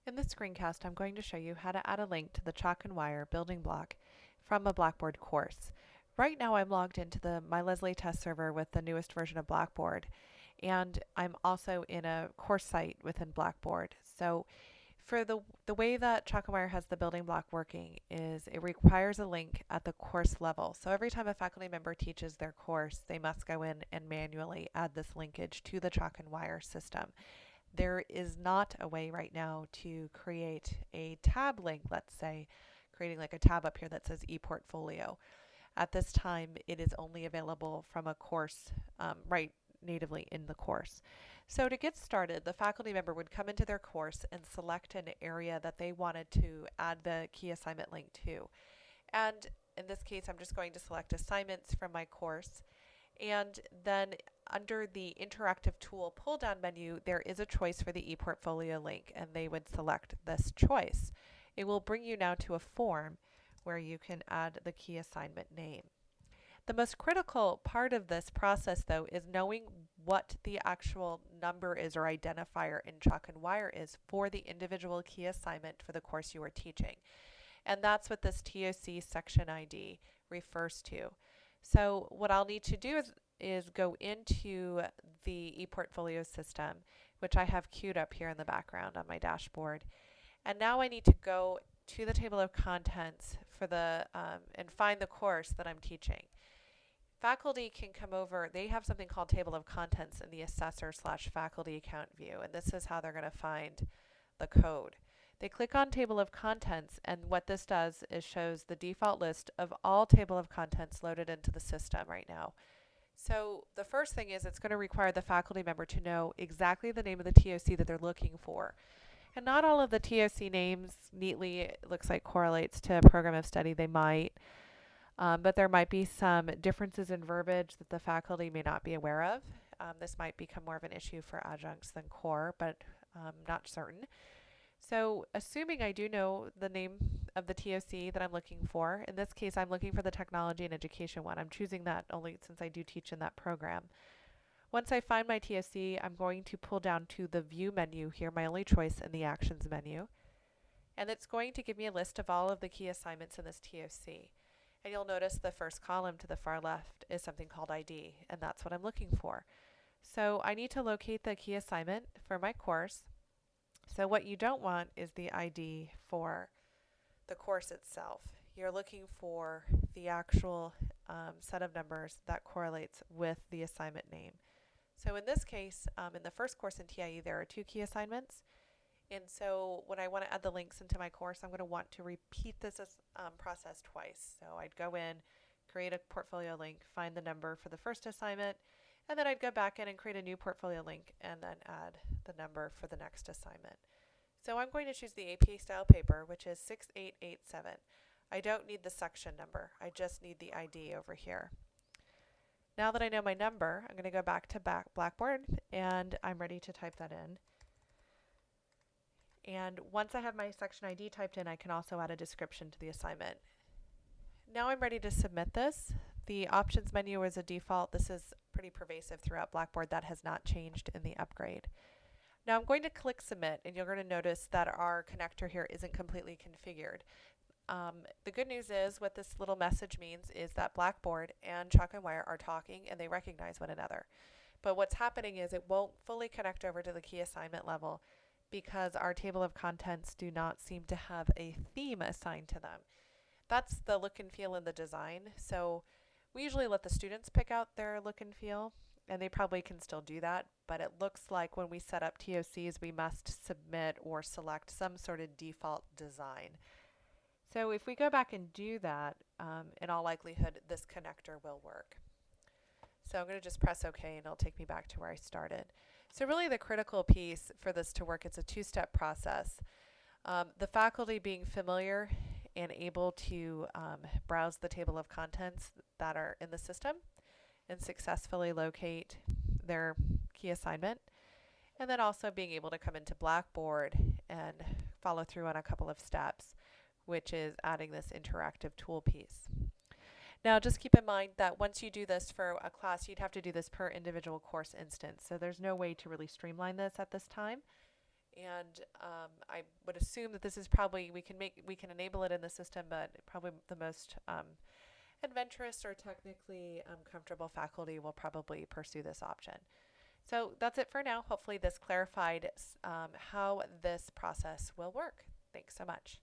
In this screencast, I'm going to show you how to add a link to the Chalk and Wire building block from a Blackboard course. Right now I'm logged into the My Leslie test server with the newest version of Blackboard, and I'm also in a course site within Blackboard. So for the way that Chalk and Wire has the building block working is it requires a link at the course level. So every time a faculty member teaches their course, they must go in and manually add this linkage to the Chalk and Wire system. There is not a way right now to create a tab link, let's say, creating like a tab up here that says ePortfolio. At this time, it is only available from a course, right natively in the course. So to get started, the faculty member would come into their course and select an area that they wanted to add the key assignment link to. And in this case, I'm just going to select assignments from my course. And then under the interactive tool pull down menu, there is a choice for the ePortfolio link, and they would select this choice. It will bring you now to a form where you can add the key assignment name. The most critical part of this process, though, is knowing what the actual number is or identifier in Chalk and Wire is for the individual key assignment for the course you are teaching. And that's what this TOC section ID refers to. So what I'll need to do is go into the ePortfolio system, which I have queued up here in the background on my dashboard. And now I need to go to the table of contents for and find the course that I'm teaching. Faculty can come over, they have something called table of contents in the assessor/faculty account view, and this is how they're going to find the code. They click on table of contents, and what this does is shows the default list of all table of contents loaded into the system right now. So the first thing is it's going to require the faculty member to know exactly the name of the TOC that they're looking for. And not all of the TOC names neatly, it looks like, correlates to a program of study. They might, but there might be some differences in verbiage that the faculty may not be aware of. This might become more of an issue for adjuncts than core, but not certain. So assuming I do know the name of the TOC that I'm looking for, in this case I'm looking for the technology and education one. I'm choosing that only since I do teach in that program. Once I find my TOC, I'm going to pull down to the view menu here, my only choice in the actions menu. And it's going to give me a list of all of the key assignments in this TOC. And you'll notice the first column to the far left is something called ID, and that's what I'm looking for. So I need to locate the key assignment for my course. So what you don't want is the ID for the course itself. You're looking for the actual set of numbers that correlates with the assignment name. So in this case, in the first course in TIE, there are 2 key assignments. And so when I want to add the links into my course, I'm going to want to repeat this process twice. So I'd go in, create a portfolio link, find the number for the first assignment, and then I'd go back in and create a new portfolio link and then add the number for the next assignment. So I'm going to choose the APA style paper, which is 6887. I don't need the section number. I just need the ID over here. Now that I know my number, I'm going to go back to Blackboard, and I'm ready to type that in. And once I have my section ID typed in, I can also add a description to the assignment. Now I'm ready to submit this. The options menu is a default. This is pretty pervasive throughout Blackboard. That has not changed in the upgrade. Now I'm going to click submit, and you're going to notice that our connector here isn't completely configured. The good news is what this little message means is that Blackboard and Chalk and Wire are talking and they recognize one another. But what's happening is it won't fully connect over to the key assignment level because our table of contents do not seem to have a theme assigned to them. That's the look and feel in the design. So we usually let the students pick out their look and feel, and they probably can still do that, but it looks like when we set up TOCs, we must submit or select some sort of default design. So if we go back and do that, in all likelihood, this connector will work. So I'm going to just press OK, and it'll take me back to where I started. So really the critical piece for this to work, it's a 2-step process. The faculty being familiar and able to browse the table of contents that are in the system and successfully locate their key assignment, and then also being able to come into Blackboard and follow through on a couple of steps, which is adding this interactive tool piece. Now just keep in mind that once you do this for a class, you'd have to do this per individual course instance, so there's no way to really streamline this at this time. And I would assume that this is probably, we can enable it in the system, but probably the most adventurous or technically comfortable faculty will probably pursue this option. So that's it for now. Hopefully this clarified how this process will work. Thanks so much.